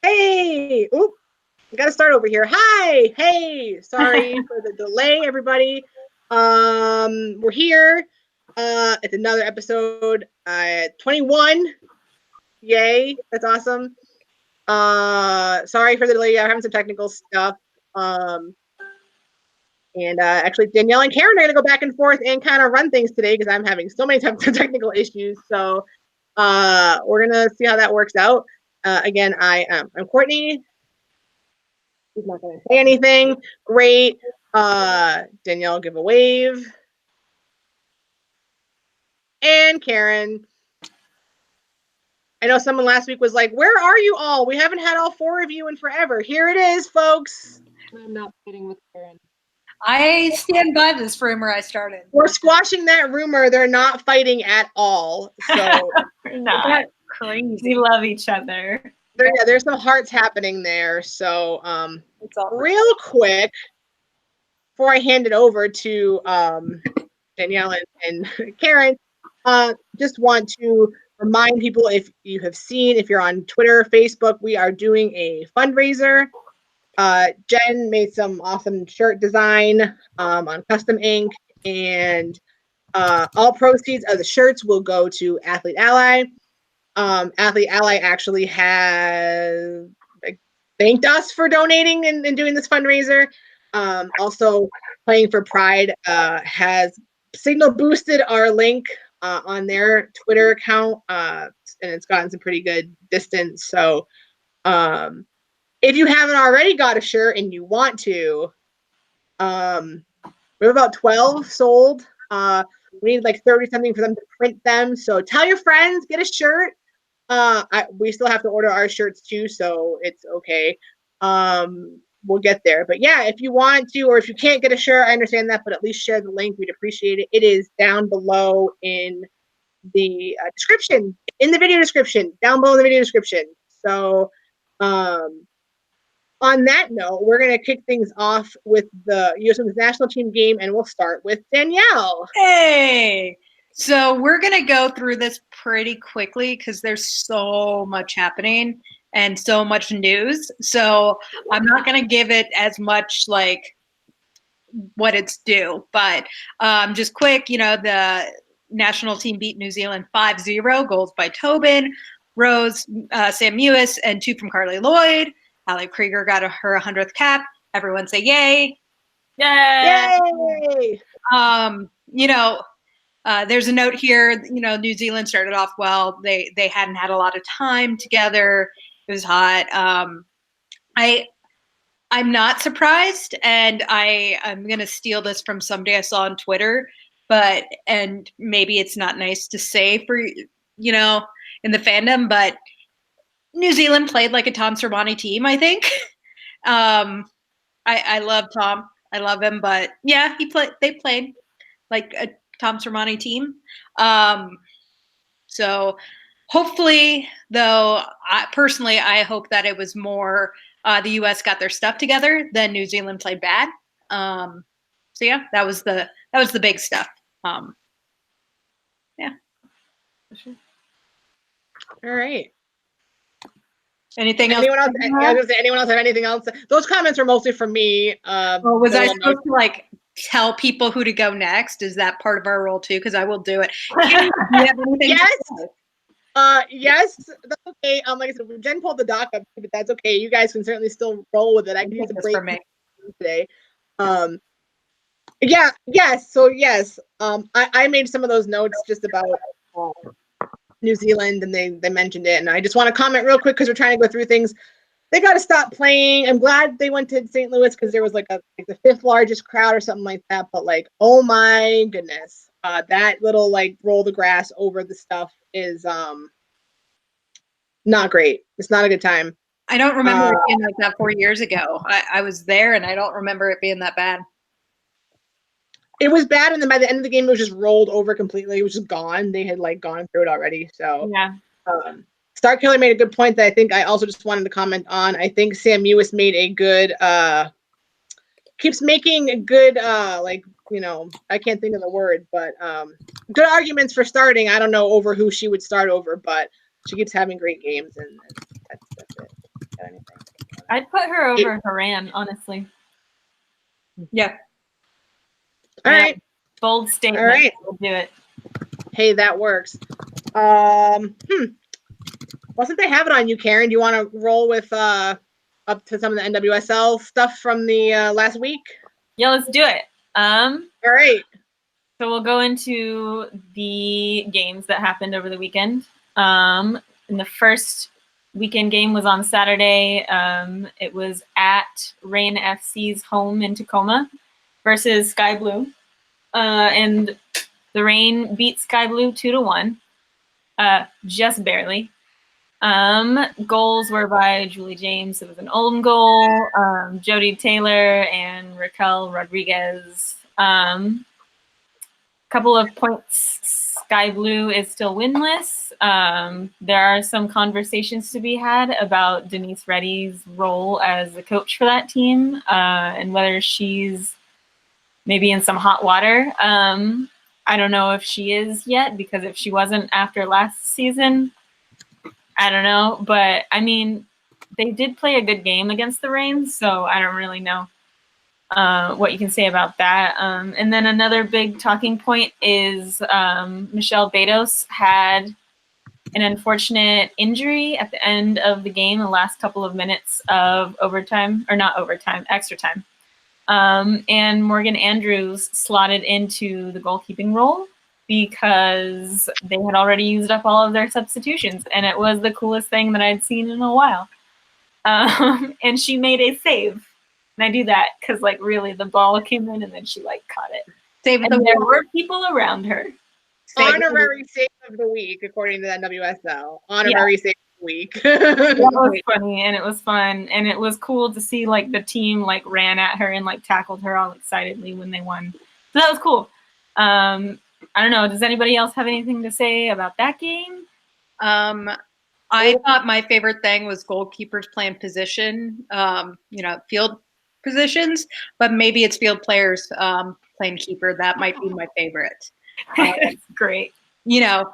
Hey, oop, I gotta start over here. Hi, hey, sorry for the delay, everybody. We're here. It's another episode. 21. Yay, that's awesome. Sorry for the delay. I'm having some technical stuff. And actually, Danielle and Karen are gonna go back and forth and kind of run things today because I'm having so many technical issues. So, we're gonna see how that works out. Again, I'm Courtney. He's not going to say anything. Great. Danielle, give a wave. And Karen. I know someone last week was like, where are you all? We haven't had all four of you in forever. Here it is, folks. I'm not fighting with Karen. I stand by this rumor I started. We're squashing that rumor. They're not fighting at all. So we're not crazy. We love each other. There's some hearts happening there. So real quick, before I hand it over to Danielle and Karen, just want to remind people, if you have seen, if you're on Twitter, Facebook, we are doing a fundraiser. Jen made some awesome shirt design on Custom Ink, and all proceeds of the shirts will go to Athlete Ally. Athlete Ally actually has thanked us for donating and doing this fundraiser. Also, Playing for Pride has signal boosted our link on their Twitter account, and it's gotten some pretty good distance. So if you haven't already got a shirt and you want to, we have about 12 sold. We need like 30 something for them to print them. So tell your friends, get a shirt. We still have to order our shirts too, so it's okay. We'll get there. But yeah, if you want to, or if you can't get a shirt, I understand that, but at least share the link. We'd appreciate it. It is down below in the description, in the video description, down below in the video description. So on that note, we're going to kick things off with the USWNT national team game, and we'll start with Danielle. Hey! So we're going to go through this pretty quickly because there's so much happening and so much news. So I'm not going to give it as much like what it's due. But just quick, the national team beat New Zealand 5-0, goals by Tobin, Rose, Sam Mewis, and 2 from Carly Lloyd. Allie Krieger got her 100th cap. Everyone say yay. Yay! There's a note here, New Zealand started off well. They hadn't had a lot of time together. It was hot. I'm not surprised, and I'm going to steal this from somebody I saw on Twitter, and maybe it's not nice to say for, in the fandom, but New Zealand played like a Tom Sermanni team, I think. I love Tom. I love him, but yeah, they played like a Tom Sermanni team. So hopefully, though, I hope that it was more the U.S. got their stuff together than New Zealand played bad. So yeah, that was the big stuff. Yeah. All right. Anything else? Anyone else? I was gonna say, anyone else have anything else? Those comments were mostly from me. Was I supposed to tell people who to go next? Is that part of our role too? Because I will do it. Do you have anything yes, that's okay. Like I said, Jen pulled the doc up, but that's okay. You guys can certainly still roll with it. I can use a break for me today. Yes. So yes, I made some of those notes just about New Zealand, and they mentioned it, and I just want to comment real quick because we're trying to go through things. They got to stop playing. I'm glad they went to St. Louis because there was the 5th largest crowd or something like that. But oh my goodness, that little roll the grass over the stuff is not great. It's not a good time. I don't remember it being like that 4 years ago. I was there, and I don't remember it being that bad. It was bad, and then by the end of the game, it was just rolled over completely. It was just gone. They had gone through it already. So yeah. Starkiller made a good point that I think I also just wanted to comment on. I think Sam Mewis made a good, keeps making a good, I can't think of the word, but good arguments for starting. I don't know over who she would start over, but she keeps having great games, and that's it that anything. I'd put her over Haran, honestly. Yeah. All right. Bold statement. All right. We'll do it. Hey, that works. Well, since I have it on you, Karen, do you want to roll with up to some of the NWSL stuff from the last week? Yeah, let's do it. All right. So we'll go into the games that happened over the weekend. And the first weekend game was on Saturday. It was at Rain FC's home in Tacoma versus Sky Blue. And the Rain beat Sky Blue 2-1, just barely. Goals were by Julie James. It was an own goal. Jodie Taylor and Raquel Rodriguez. Couple of points. Sky Blue is still winless. There are some conversations to be had about Denise Reddy's role as the coach for that team and whether she's maybe in some hot water. I don't know if she is yet, because if she wasn't after last season, I don't know. But, I mean, they did play a good game against the Rain, so I don't really know what you can say about that. And then another big talking point is Michelle Betos had an unfortunate injury at the end of the game, the last couple of minutes of overtime, or not overtime, extra time. And Morgan Andrews slotted into the goalkeeping role because they had already used up all of their substitutions, and it was the coolest thing that I'd seen in a while. And she made a save. And I do that because, like, really, the ball came in and then she, like, caught it. Save and there were people around her. Honorary save of the week, according to the NWSL. Honorary save of the week. That was funny, and it was fun, and it was cool to see, like, the team, like, ran at her and, like, tackled her all excitedly when they won. So that was cool. I don't know. Does anybody else have anything to say about that game? I thought my favorite thing was goalkeepers playing position, field positions, but maybe it's field players playing keeper. That might be my favorite. That's great. We have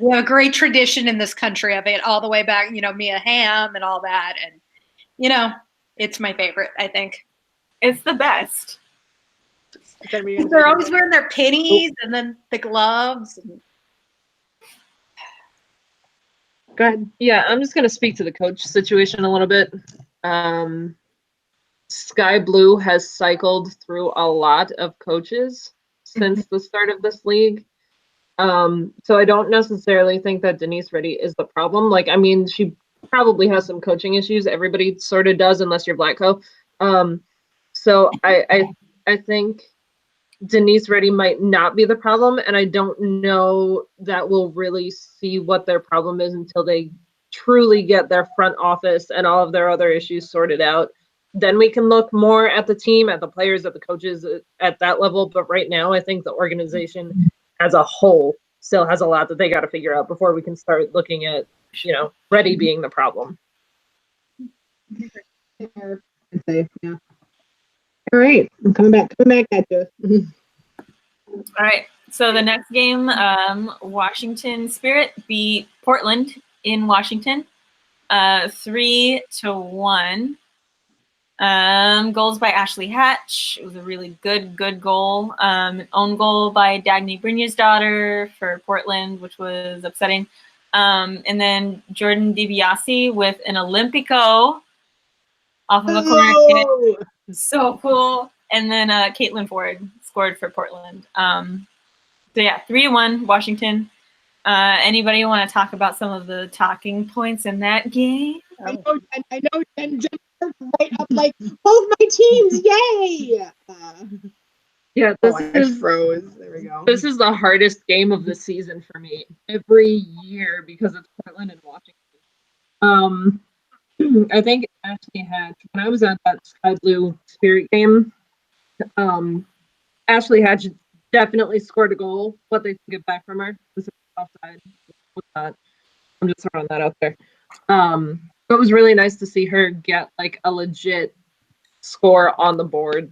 a great tradition in this country of it all the way back, Mia Hamm and all that. And, it's my favorite, I think. It's the best. They're always wearing their pennies and then the gloves. Go ahead. Yeah, I'm just going to speak to the coach situation a little bit. Sky Blue has cycled through a lot of coaches since the start of this league. So I don't necessarily think that Denise Reddy is the problem. Like, I mean, she probably has some coaching issues. Everybody sort of does, unless you're Blackco. So I think Denise Reddy might not be the problem, and I don't know that we'll really see what their problem is until they truly get their front office and all of their other issues sorted out. Then we can look more at the team, at the players, at the coaches at that level. But right now, I think the organization as a whole still has a lot that they got to figure out before we can start looking at, Reddy being the problem. Yeah. All right, I'm coming back at you. All right. So the next game, Washington Spirit beat Portland in Washington, 3-1. Goals by Ashley Hatch. It was a really good goal. An own goal by Dagny Brynja's daughter for Portland, which was upsetting. And then Jordan DiBiase with an Olympico off of a corner kick. So cool. And then Caitlin Ford scored for Portland. So yeah, 3-1 Washington. Anybody want to talk about some of the talking points in that game? I know Jen jumped right up like, both my teams, yay! Yeah, I froze. There we go. This is the hardest game of the season for me every year because it's Portland and Washington. I think Ashley Hatch, when I was at that Sky Blue Spirit game, Ashley Hatch definitely scored a goal. What they took it back from her was offside. I'm just throwing that out there. It was really nice to see her get like a legit score on the board.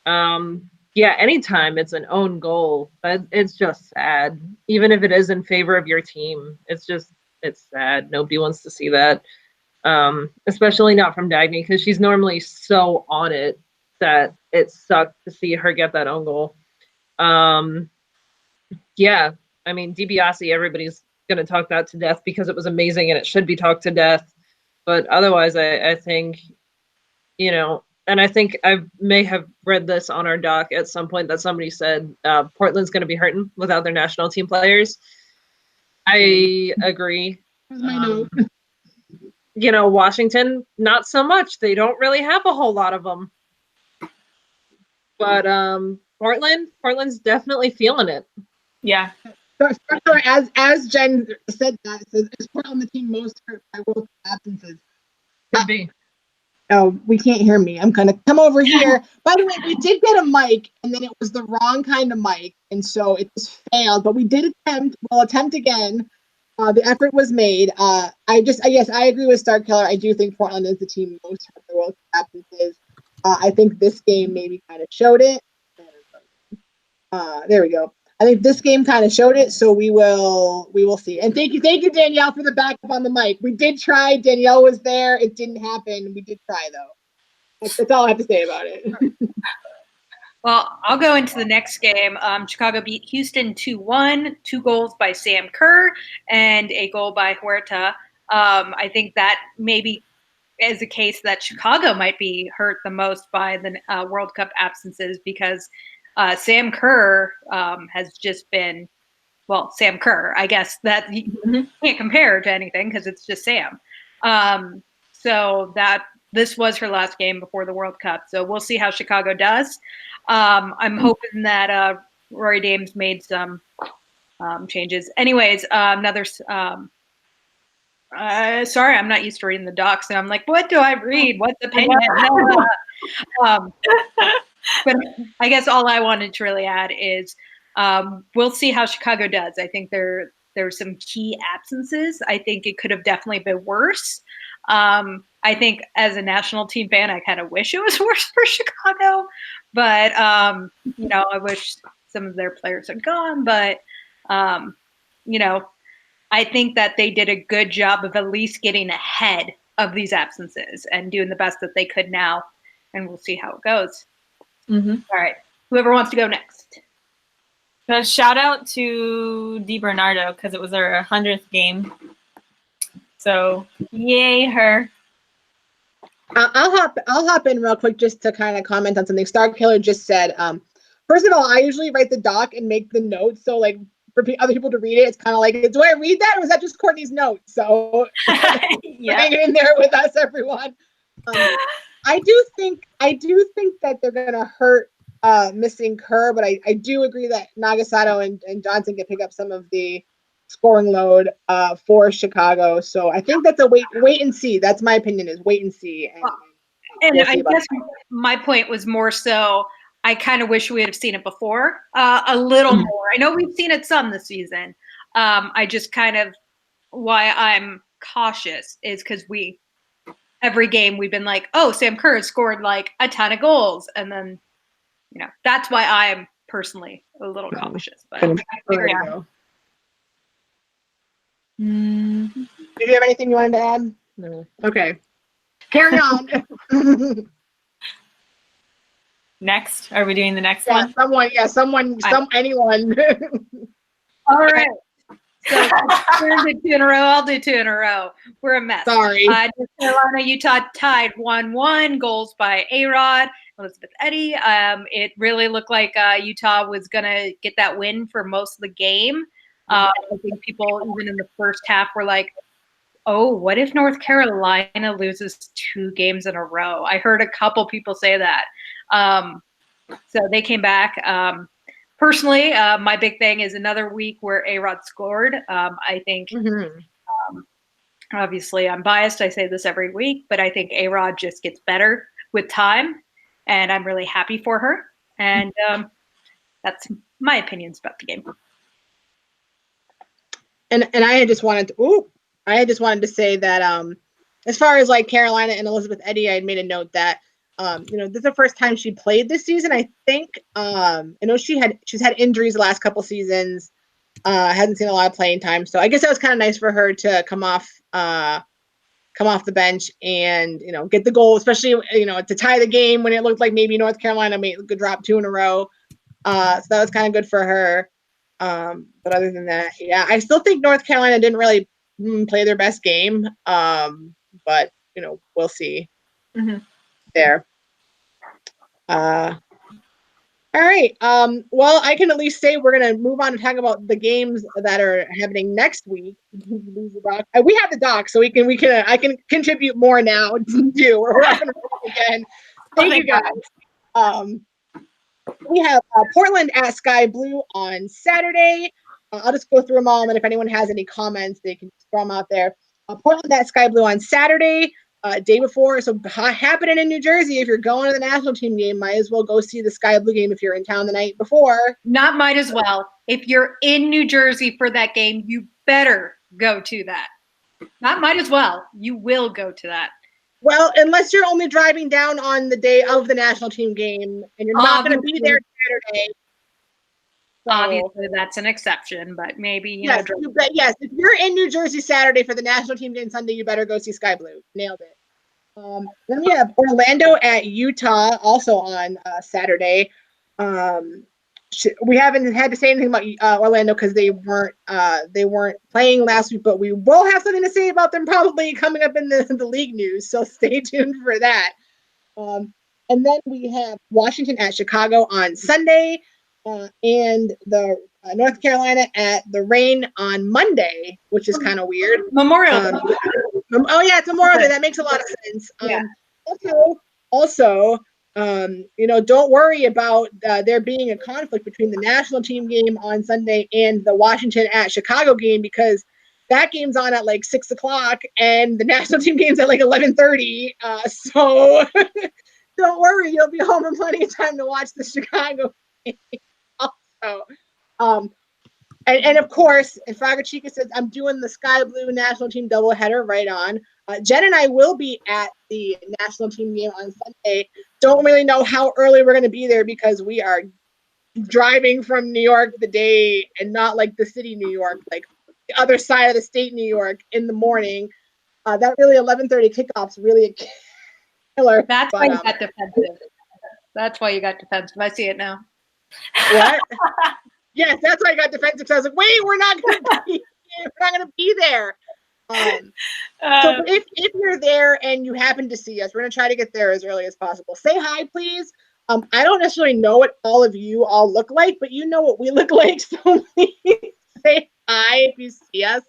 Yeah, anytime it's an own goal, but it's just sad. Even if it is in favor of your team, it's sad. Nobody wants to see that. especially not from Dagny, because she's normally so on it that it sucked to see her get that own goal. Yeah, I mean, DiBiase, everybody's going to talk that to death because it was amazing and it should be talked to death. But otherwise, I think, and I think I may have read this on our doc at some point that somebody said Portland's going to be hurting without their national team players. I agree. Washington, not so much. They don't really have a whole lot of them. But Portland's definitely feeling it. Yeah. So as Jen said that, is Portland the team most hurt by World Cup absences? Could be. Oh, we can't hear me. I'm gonna come over here. By the way, we did get a mic, and then it was the wrong kind of mic, and so it just failed. But we did attempt. We'll attempt again. The effort was made. I agree with Star Killer. I do think Portland is the team most hurt by World Cup absences. I think this game maybe kind of showed it. There we go. I think this game kind of showed it, so we will see. And thank you, Danielle, for the backup on the mic. We did try. Danielle was there. It didn't happen. We did try, though. That's all I have to say about it. Well, I'll go into the next game. Chicago beat Houston 2-1, 2 goals by Sam Kerr and a goal by Huerta. I think that maybe is a case that Chicago might be hurt the most by the World Cup absences because Sam Kerr has just been, Sam Kerr, I guess that you can't compare to anything because it's just Sam. So that this was her last game before the World Cup. So we'll see how Chicago does. I'm hoping that Rory Dames made some changes. Anyways, sorry, I'm not used to reading the docs, and I'm like, what do I read? What's opinion? But I guess all I wanted to really add is we'll see how Chicago does. I think there's some key absences. I think it could have definitely been worse. I think as a national team fan, I kind of wish it was worse for Chicago. But, I wish some of their players are gone. But, I think that they did a good job of at least getting ahead of these absences and doing the best that they could now. And we'll see how it goes. Mm-hmm. All right. Whoever wants to go next. A shout out to DiBernardo because it was her 100th game. So yay her. I'll hop in real quick just to kind of comment on something Star Killer just said. First of all, I usually write the doc and make the notes. So like for other people to read it, it's kind of like, do I read that or was that just Courtney's notes? So hang in there with us, everyone. I do think that they're gonna hurt missing Kerr, but I do agree that Nagasato and Johnson can pick up some of the scoring load for Chicago. So I think that's a wait and see. That's my opinion, is wait and see. And we'll see I guess my point was more so I kind of wish we had seen it before a little more. I know we've seen it some this season. I just kind of why I'm cautious is because every game we've been like, oh, Sam Kerr has scored like a ton of goals. And then, that's why I'm personally a little cautious. But Did you have anything you wanted to add? No. Okay. Carry on. Next. Are we doing the next one? Anyone. All right. So we're going to do 2 in a row. I'll do 2 in a row. We're a mess. Sorry. Carolina, Utah tied 1-1. Goals by A-Rod, Elizabeth Eddy. It really looked like Utah was going to get that win for most of the game. I think people, even in the first half, were like, oh, what if North Carolina loses 2 games in a row? I heard a couple people say that. So they came back. Personally, my big thing is another week where A-Rod scored. I think, obviously, I'm biased. I say this every week, but I think A-Rod just gets better with time, and I'm really happy for her. And that's my opinions about the game. And I just wanted to say that as far as like Carolina and Elizabeth Eddy, I had made a note that this is the first time she played this season. I think I know she's had injuries the last couple seasons. Hasn't seen a lot of playing time, so I guess that was kind of nice for her to come off come off the bench and, you know, get the goal, especially, you know, to tie the game when it looked like maybe North Carolina could drop 2 in a row. So that was kind of good for her. But other than that, yeah, I still think North Carolina didn't really play their best game. But, you know, we'll see there. All right. Well, I can at least say we're gonna move on to talk about the games that are happening next week. We have the doc, so I can contribute more now. We're up and running again. Thank you guys. We have Portland at Sky Blue on Saturday. I'll just go through them all, and then if anyone has any comments, they can throw them out there. Portland at Sky Blue on Saturday. Day before, so happening in New Jersey. If you're going to the national team game, might as well go see the Sky Blue game if you're in town the night before. Not might as well. If you're in New Jersey for that game, you better go to that. Not might as well. You will go to that. Well, unless you're only driving down on the day of the national team game and you're not going to be there Saturday. So, obviously, that's an exception, but maybe, yes, if you're in New Jersey Saturday for the national team game Sunday, you better go see Sky Blue. Nailed it. Then we have Orlando at Utah also on Saturday. We haven't had to say anything about Orlando because they weren't playing last week, but we will have something to say about them probably coming up in the league news. So stay tuned for that. And then we have Washington at Chicago on Sunday. And the North Carolina at the Reign on Monday, which is kind of weird. Memorial Day. Oh yeah, it's Memorial Day. That makes a lot of sense. Yeah. Also, you know, don't worry about there being a conflict between the national team game on Sunday and the Washington at Chicago game, because that game's on at like 6:00 and the national team game's at like 11:30. So don't worry, you'll be home in plenty of time to watch the Chicago game. Also, and of course, and Fraga Chica says, I'm doing the Sky Blue national team doubleheader right on. Jen and I will be at the national team game on Sunday. Don't really know how early we're going to be there because we are driving from New York the day, and not like the city New York, like the other side of the state New York in the morning. That really 11:30 kickoff's really a killer. That's why you got defensive. That's why you got defensive. I see it now. What? Yes, that's why I got defensive. Because I was like, wait, we're not going to be there. So if you're there and you happen to see us, we're going to try to get there as early as possible. Say hi, please. I don't necessarily know what all of you all look like, but you know what we look like. So please say hi if you see us.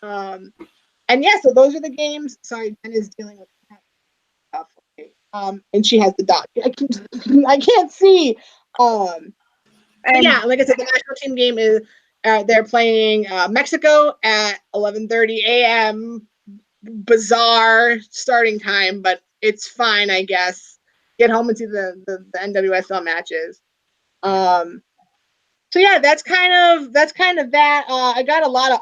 And yeah, so those are the games. Sorry, Jen is dealing with stuff. Okay. And she has the dot. I can't see. And yeah, like I said, the national team game is they're playing Mexico at 11:30 a.m. Bizarre starting time, but it's fine, I guess. Get home and see the NWSL matches. So yeah, that's kind of that. I got a lot of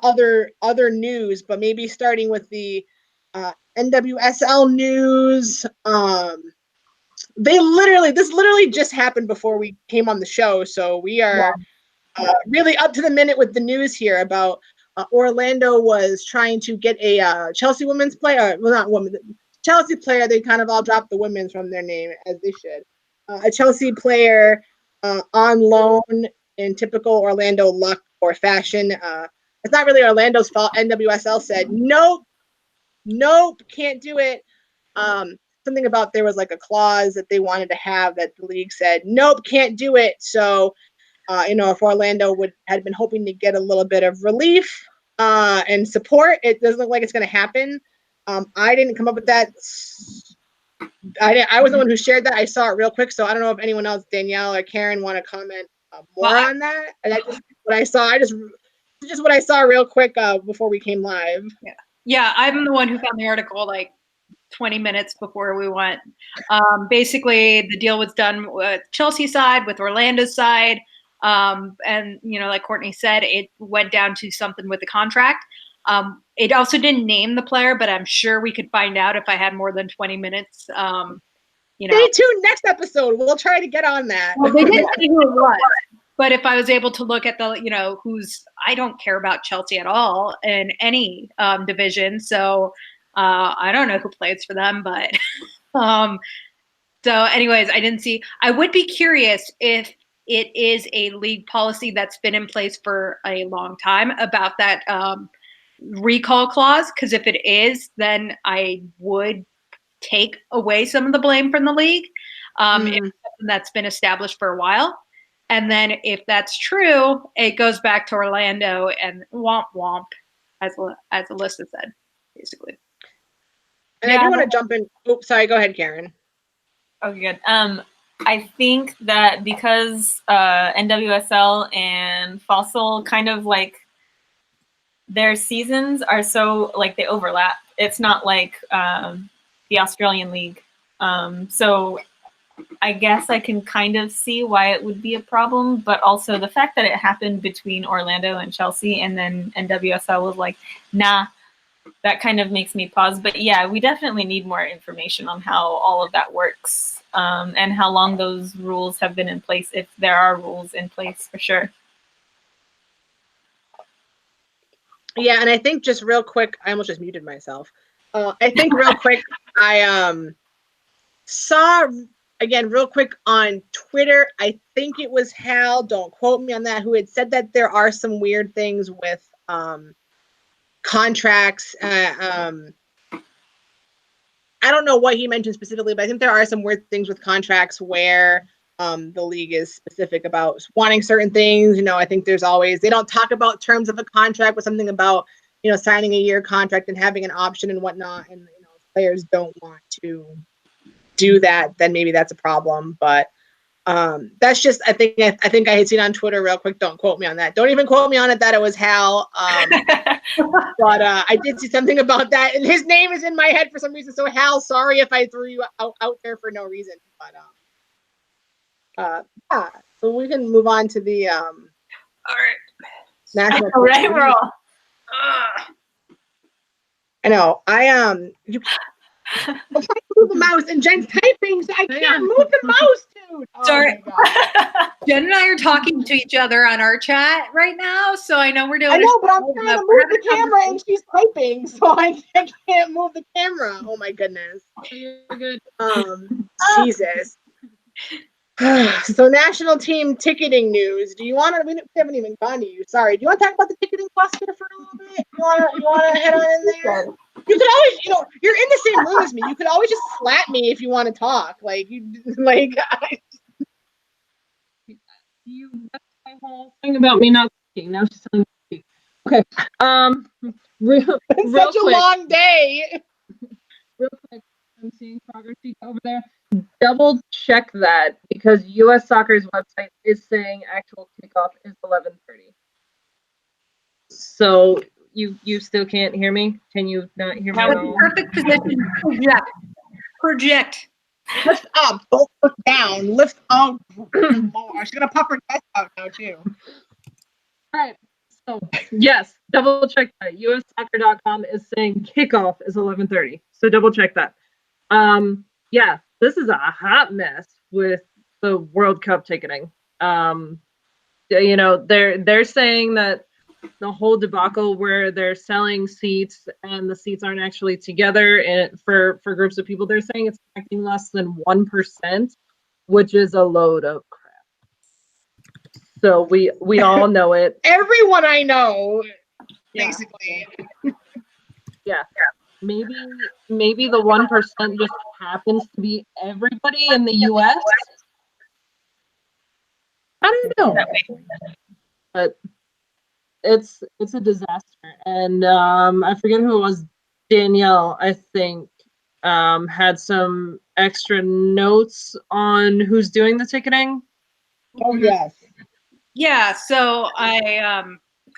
other news, but maybe starting with the NWSL news. This literally just happened before we came on the show, so we are really up to the minute with the news here about Orlando was trying to get a Chelsea women's player, well, not women, Chelsea player. They kind of all dropped the women's from their name, as they should. A Chelsea player on loan in typical Orlando luck or fashion. It's not really Orlando's fault. NWSL said nope, can't do it. Something about there was like a clause that they wanted to have that the league said, nope, can't do it. So, if Orlando had been hoping to get a little bit of relief and support, it doesn't look like it's going to happen. I didn't come up with that. I was the one who shared that. I saw it real quick, so I don't know if anyone else, Danielle or Karen, want to comment more on that. And that's just what I saw. Just what I saw real quick before we came live. Yeah, I'm the one who found the article like 20 minutes before we went. Basically, the deal was done with Chelsea side, with Orlando's side. And, like Courtney said, it went down to something with the contract. It also didn't name the player, but I'm sure we could find out if I had more than 20 minutes. Stay tuned next episode. We'll try to get on that. Well, they didn't say who it was. But if I was able to look at I don't care about Chelsea at all in any division. So I don't know who plays for them, but so anyways, I didn't see. I would be curious if it is a league policy that's been in place for a long time about that recall clause, because if it is, then I would take away some of the blame from the league. If it's something that's been established for a while. And then if that's true, it goes back to Orlando and womp womp, as Alyssa said, basically. And I do want to jump in. Oops, sorry. Go ahead, Karen. Okay, good. I think that because NWSL and Fossil kind of like their seasons are so like they overlap. It's not like the Australian League. So I guess I can kind of see why it would be a problem, but also the fact that it happened between Orlando and Chelsea and then NWSL was like, nah, that kind of makes me pause. But yeah, we definitely need more information on how all of that works and how long those rules have been in place, if there are rules in place for sure. Yeah, and I think just real quick, I almost just muted myself. I think real quick, I saw, again, real quick on Twitter, I think it was Hal, don't quote me on that, who had said that there are some weird things with contracts. I don't know what he mentioned specifically, but I think there are some weird things with contracts where the league is specific about wanting certain things. You know, I think there's always, they don't talk about terms of a contract, but something about, you know, signing a year contract and having an option and whatnot. And, you know, if players don't want to do that, then maybe that's a problem. But that's just, I think I had seen on Twitter real quick. Don't quote me on that. Don't even quote me on it that it was Hal. But I did see something about that, and his name is in my head for some reason. So Hal, sorry if I threw you out there for no reason. But yeah. So we can move on to the all right. national. All right, we're all. I know. I'm trying to move the mouse, and Jen's typing, so I can't move the mouse, dude. Oh, sorry. Jen and I are talking to each other on our chat right now, so I know we're doing. I know, but I'm trying to move the camera, and she's typing, so I can't move the camera. Oh my goodness. You're good. Jesus. So national team ticketing news. Do you want to? We haven't even gone to you. Sorry. Do you want to talk about the ticketing cluster for a little bit? You want to head on in there? You could always, you know, you're in the same room as me. You could always just slap me if you want to talk. Like you, like. You that's my whole thing about me not speaking. Now she's telling me to speak. Okay. Real Such a quick, long day. Real quick, I'm seeing progress sheet over there. Double check that because US Soccer's website is saying actual kickoff is 11:30. So you still can't hear me? Can you not hear me at all? Perfect position. Project. Lift up, don't look down. Lift up. She's gonna pop her chest out now too. All right. So yes, double check that. USsoccer.com is saying kickoff is 11:30. So double check that. Yeah, this is a hot mess with the World Cup ticketing. You know, they're saying that the whole debacle where they're selling seats and the seats aren't actually together and for groups of people, they're saying it's affecting less than 1%, which is a load of crap. So we all know it. Everyone I know, basically. Yeah. Maybe the 1% just happens to be everybody in the US. I don't know. But it's a disaster. And I forget who it was. Danielle, I think, had some extra notes on who's doing the ticketing. Oh yes. Yeah, so I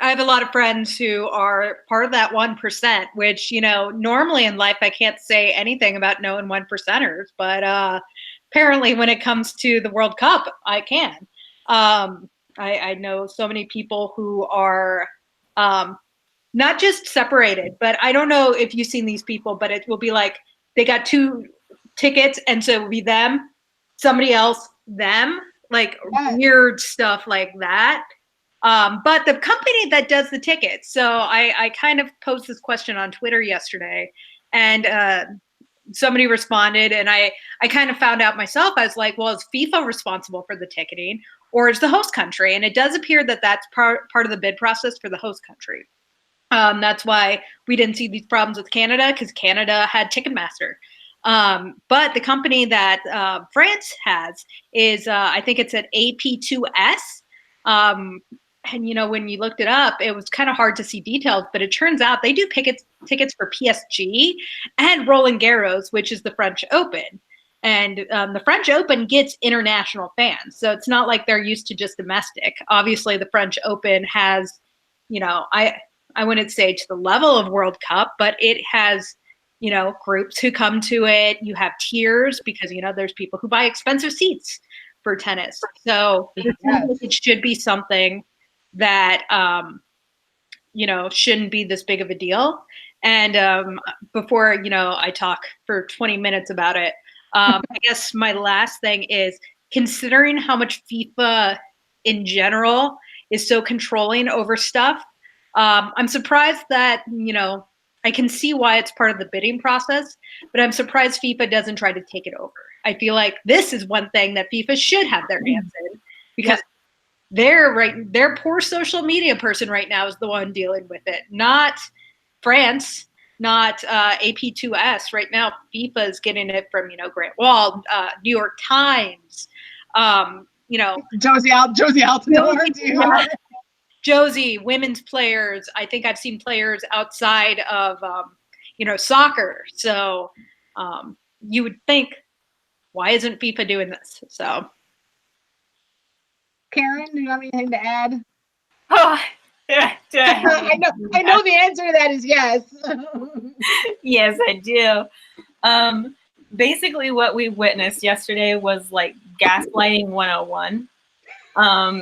have a lot of friends who are part of that 1%, which, you know, normally in life I can't say anything about knowing 1%ers, but apparently when it comes to the World Cup, I can. I know so many people who are not just separated, but I don't know if you've seen these people, but it will be like they got 2 tickets, and so it will be them, somebody else, them, like weird stuff like that. But the company that does the tickets, so I kind of posed this question on Twitter yesterday, And somebody responded, and I kind of found out myself. I was like, well, is FIFA responsible for the ticketing, or is the host country? And it does appear that that's part of the bid process for the host country. That's why we didn't see these problems with Canada, because Canada had Ticketmaster. But the company that France has is, I think it's at AP2S. And, you know, when you looked it up, it was kind of hard to see details, but it turns out they do tickets for PSG and Roland Garros, which is the French Open. And the French Open gets international fans. So it's not like they're used to just domestic. Obviously, the French Open has, you know, I wouldn't say to the level of World Cup, but it has, you know, groups who come to it. You have tiers because, you know, there's people who buy expensive seats for tennis. So it should be something that, you know, shouldn't be this big of a deal. And before, you know, I talk for 20 minutes about it, I guess my last thing is, considering how much FIFA in general is so controlling over stuff, I'm surprised that, you know, I can see why it's part of the bidding process, but I'm surprised FIFA doesn't try to take it over. I feel like this is one thing that FIFA should have their hands in, because their poor social media person right now is the one dealing with it, not France, not AP2S. Right now, FIFA is getting it from, you know, Grant Wall, New York Times, you know, Josie Altidore. Josie, women's players. I think I've seen players outside of, you know, soccer. So you would think, why isn't FIFA doing this? So, Karen, do you have anything to add? Oh, I know the answer to that is yes. Yes, I do. Basically, what we witnessed yesterday was like gaslighting 101.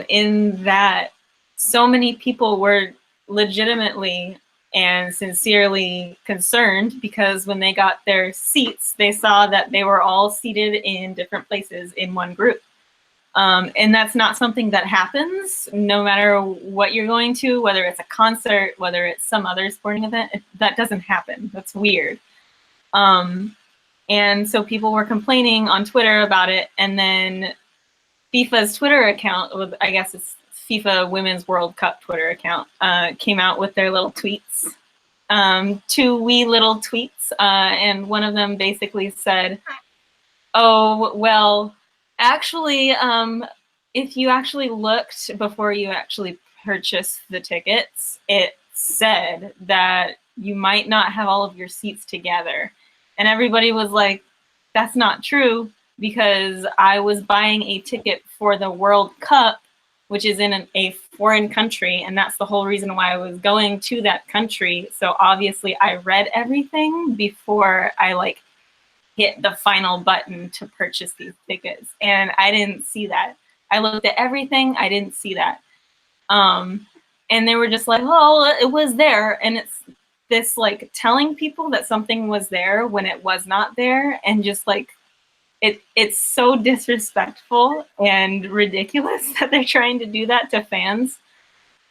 In that so many people were legitimately and sincerely concerned because when they got their seats, they saw that they were all seated in different places in one group. And that's not something that happens no matter what you're going to, whether it's a concert, whether it's some other sporting event. That doesn't happen. That's weird. And so people were complaining on Twitter about it. And then FIFA's Twitter account, I guess it's FIFA Women's World Cup Twitter account, came out with their little tweets, 2 wee little tweets. And one of them basically said, oh, well, actually, if you actually looked before you actually purchased the tickets, it said that you might not have all of your seats together. And everybody was like, that's not true, because I was buying a ticket for the World Cup, which is in a foreign country, and that's the whole reason why I was going to that country. So obviously I read everything before I hit the final button to purchase these tickets, and I didn't see that. I looked at everything, I didn't see that. And they were just like, oh, it was there, and it's this telling people that something was there when it was not there, and just it's so disrespectful and ridiculous that they're trying to do that to fans.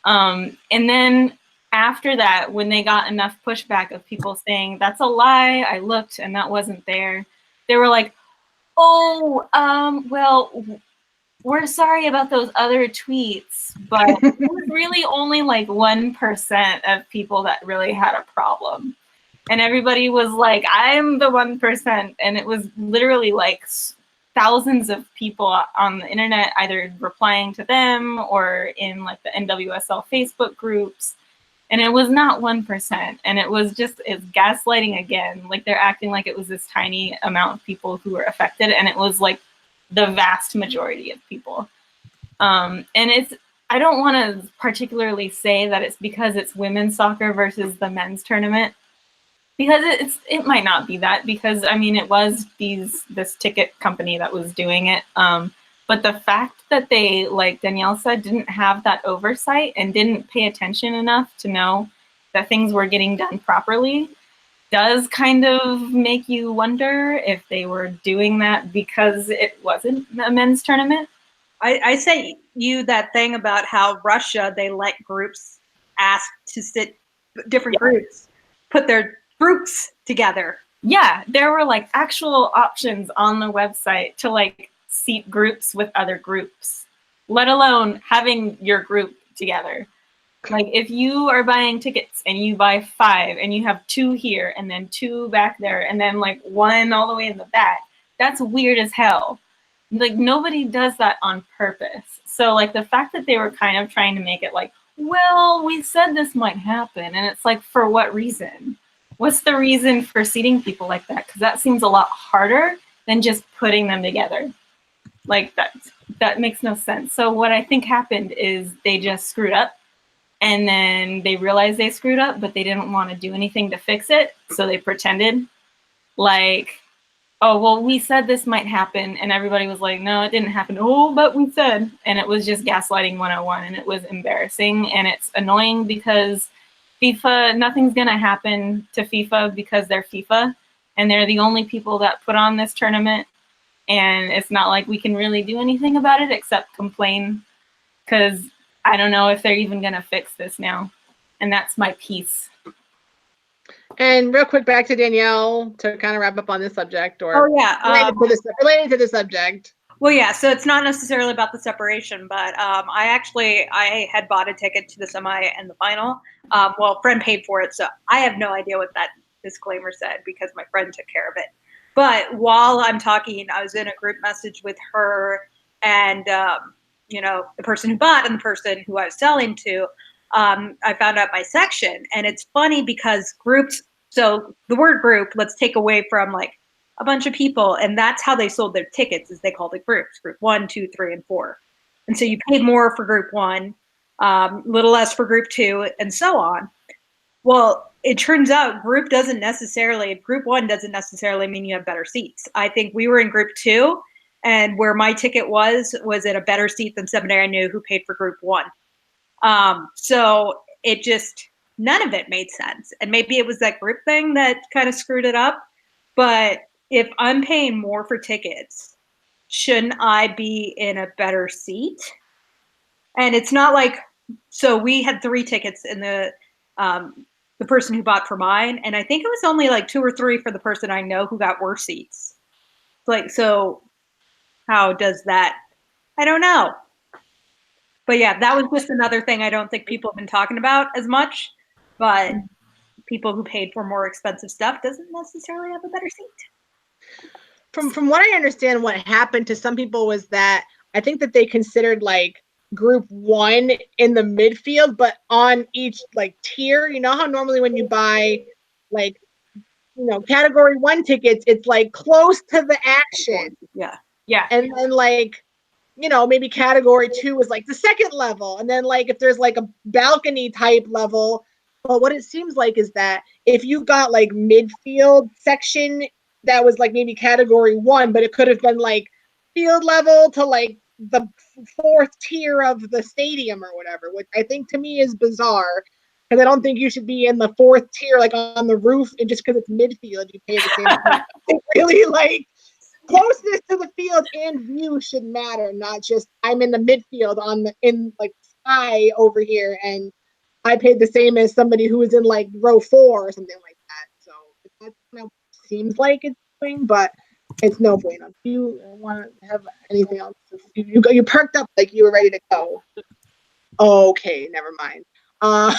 And then after that, when they got enough pushback of people saying, that's a lie, I looked and that wasn't there, they were like, oh, well, we're sorry about those other tweets, but it was really only 1% of people that really had a problem. And everybody was like, I'm the 1%. And it was literally thousands of people on the internet either replying to them or in the NWSL Facebook groups. And it was not 1%. And it was it's gaslighting again. They're acting like it was this tiny amount of people who were affected. And it was the vast majority of people. And I don't want to particularly say that it's because it's women's soccer versus the men's tournament, because it might not be that, because I mean it was this ticket company that was doing it. But the fact that they, like Danielle said, didn't have that oversight and didn't pay attention enough to know that things were getting done properly does kind of make you wonder if they were doing that because it wasn't a men's tournament. I sent you that thing about how Russia, they let groups ask to sit, different groups put their groups together. Yeah, there were like actual options on the website to like seat groups with other groups, let alone having your group together. Like if you are buying tickets and you buy 5 and you have 2 here and then 2 back there and then like 1 all the way in the back, that's weird as hell. Like nobody does that on purpose. So like the fact that they were kind of trying to make it like, well, we said this might happen, and it's like, for what reason? What's the reason for seating people like that? Because that seems a lot harder than just putting them together. Like that makes no sense. So what I think happened is they just screwed up, and then they realized they screwed up, but they didn't want to do anything to fix it. So they pretended like, oh, well, we said this might happen. And everybody was like, no, it didn't happen. Oh, but we said. And it was just gaslighting 101. And it was embarrassing. And it's annoying because FIFA, nothing's going to happen to FIFA because they're FIFA. And they're the only people that put on this tournament. And it's not like we can really do anything about it except complain, because I don't know if they're even going to fix this now. And that's my piece. And real quick, back to Danielle to kind of wrap up on this subject, or related to the subject. Well, yeah, so it's not necessarily about the separation, but I had bought a ticket to the semi and the final. Well, friend paid for it, so I have no idea what that disclaimer said because my friend took care of it. But while I'm talking, I was in a group message with her and, the person who bought and the person who I was selling to. I found out my section, and it's funny because groups, so the word group, let's take away from like a bunch of people, and that's how they sold their tickets, is they called it groups, group 1, 2, 3, and 4. And so you paid more for group 1, a little less for group 2, and so on. Well, it turns out group 1 doesn't necessarily mean you have better seats. I think we were in group 2, and where my ticket was at a better seat than somebody I knew who paid for group 1. So it just, none of it made sense. And maybe it was that group thing that kind of screwed it up. But if I'm paying more for tickets, shouldn't I be in a better seat? And it's not like, so we had 3 tickets in the person who bought for mine. And I think it was only like 2 or 3 for the person I know who got worse seats. Like, so how does that, I don't know. But yeah, that was just another thing I don't think people have been talking about as much. But people who paid for more expensive stuff doesn't necessarily have a better seat. From what I understand, what happened to some people was that I think that they considered like group 1 in the midfield, but on each like tier. You know how normally when you buy like, category 1 tickets, it's like close to the action. Yeah. Yeah. And then like, maybe category 2 is like the second level. And then like if there's like a balcony type level, but what it seems like is that if you got like midfield section, that was like maybe category 1, but it could have been like field level to like the 4th tier of the stadium or whatever, which I think to me is bizarre. Because I don't think you should be in the 4th tier, like on the roof, and just because it's midfield, you pay the same price. It's really like closeness to the field and view should matter, not just I'm in the midfield in like sky over here and I paid the same as somebody who was in like row 4 or something like that. So that kind of seems like it's doing, but it's no bueno. Do you want to have anything else? You perked up like you were ready to go. Okay, never mind. So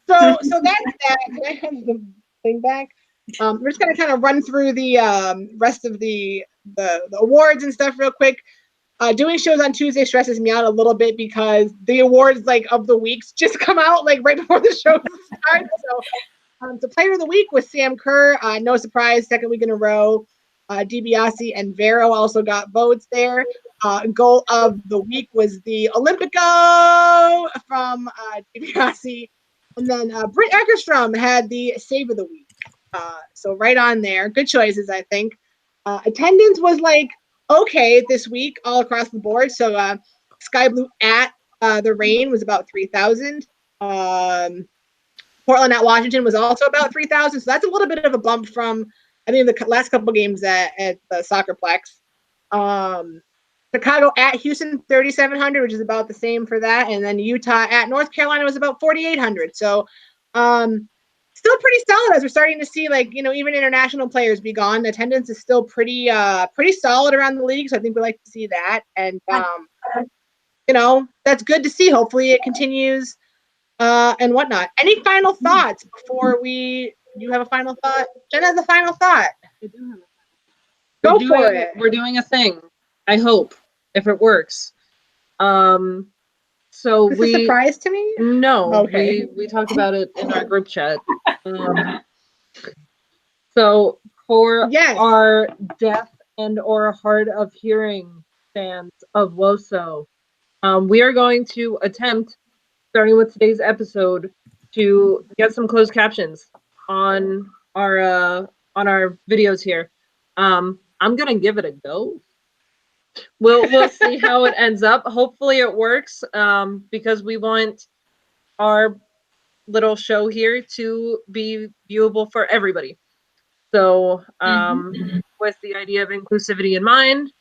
that's that. Can I have the thing back? We're just gonna kind of run through the rest of the awards and stuff real quick. Doing shows on Tuesday stresses me out a little bit because the awards like of the weeks just come out like right before the show starts. So player of the week was Sam Kerr. No surprise, 2nd week in a row. DiBiase and Vero also got votes there. Goal of the week was the Olympico from DiBiase. And then Britt Eckerstrom had the save of the week. So right on there. Good choices, I think. Attendance was like okay this week all across the board. So Sky Blue at the Rain was about 3,000. Portland at Washington was also about 3,000. So that's a little bit of a bump from, I think, the last couple games at the Soccerplex. Chicago at Houston, 3,700, which is about the same for that. And then Utah at North Carolina was about 4,800. So still pretty solid as we're starting to see, like, you know, even international players be gone. Attendance is still pretty solid around the league. So I think we like to see that. And, you know, that's good to see. Hopefully it continues and whatnot. Any final thoughts before you have a final thought? Jen has a final thought. Go for it. We're doing a thing. I hope, if it works. So This is a surprise to me? No. Okay. We talked about it in our group chat. So for our deaf and or hard of hearing fans of WOSO, we are going to attempt, starting with today's episode, to get some closed captions on our videos here. I'm gonna give it a go. We'll see how it ends up. Hopefully it works, because we want our little show here to be viewable for everybody. So with the idea of inclusivity in mind,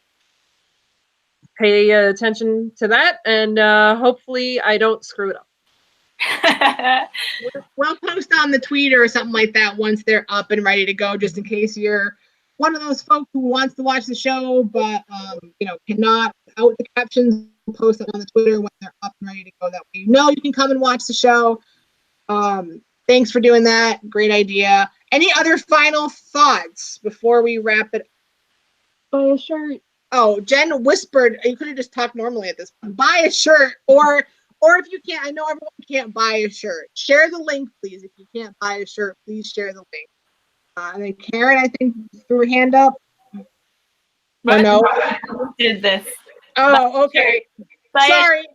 pay attention to that, and hopefully I don't screw it up. We'll post on the Twitter or something like that once they're up and ready to go, just in case you're one of those folks who wants to watch the show but you know, cannot without the captions. We'll post it on the Twitter when they're up and ready to go. That way you know you can come and watch the show. Thanks for doing that. Great idea. Any other final thoughts before we wrap it? Buy a shirt. Oh, Jen whispered, you could have just talked normally at this point. Buy a shirt, or if you can't, I know everyone can't buy a shirt. Share the link, please. If you can't buy a shirt, please share the link. And then Karen, I think, threw her hand up. What? Or no? Did this. Oh, okay. Sorry.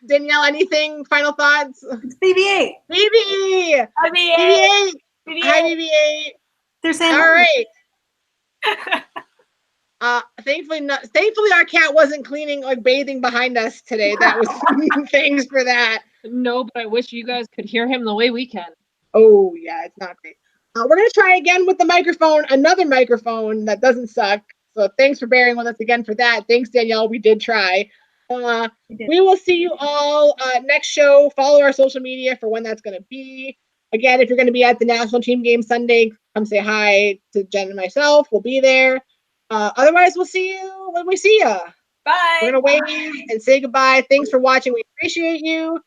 Danielle, anything? Final thoughts? It's BB-8. BB! Hi, BB-8! Hi, BB-8! There's Sam. All right. Thankfully our cat wasn't cleaning, like bathing behind us today. That was thanks for that. No, but I wish you guys could hear him the way we can. Oh yeah, it's not great. We're gonna try again with the microphone, another microphone that doesn't suck. So thanks for bearing with us again for that. Thanks, Danielle. We did try. We will see you all next show. Follow our social media for when that's gonna be. Again, if you're gonna be at the national team game Sunday, come say hi to Jen and myself. We'll be there. Otherwise, we'll see you when we see you. Bye. We're gonna wave and say goodbye. Thanks for watching. We appreciate you.